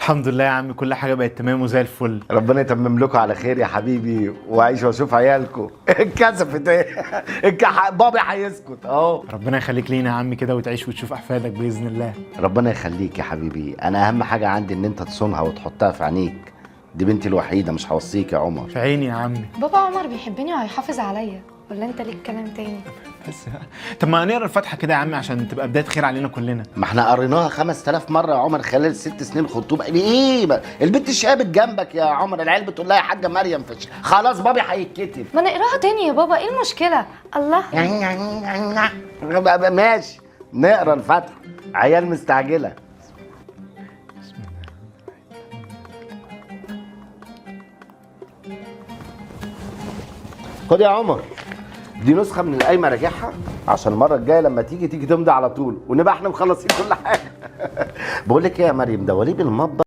الحمد لله يا عم، كل حاجه بقت تمام وزي الفل. ربنا يتمم لكم على خير يا حبيبي، وعيش واشوف عيالكم. اتكسفت ايه؟ بابي هيسكت اهو. ربنا يخليك لينا يا عم كده، وتعيش وتشوف احفادك باذن الله. ربنا يخليك يا حبيبي، انا اهم حاجه عندي ان انت تصونها وتحطها في عينيك. دي بنتي الوحيده، مش هوصيك يا عمر. في عيني يا عمي. بابا عمر بيحبني وهيحافظ عليا، ولا انت ليك كلام تاني؟ بس طب ما نقرا الفاتحه كده يا عمي عشان تبقى بدايه خير علينا كلنا. ما احنا قريناها 5000 مره يا عمر خلال ال6 سنين خطوبه. ايه بقى؟ البنت الشقابت جنبك يا عمر، العيال بتقول لها يا حاجه مريم فش. خلاص بابي هيتكتب. ما نقراها تاني يا بابا، ايه المشكله؟ الله. ماشي نقرا الفاتحه، عيال مستعجله. خد يا عمر، دي نسخه من القايمه راجعها عشان المره الجايه لما تيجي تمضي على طول، ونبقى احنا مخلصين كل حاجه. بقول لك ايه يا مريم، ده وليد المطبخ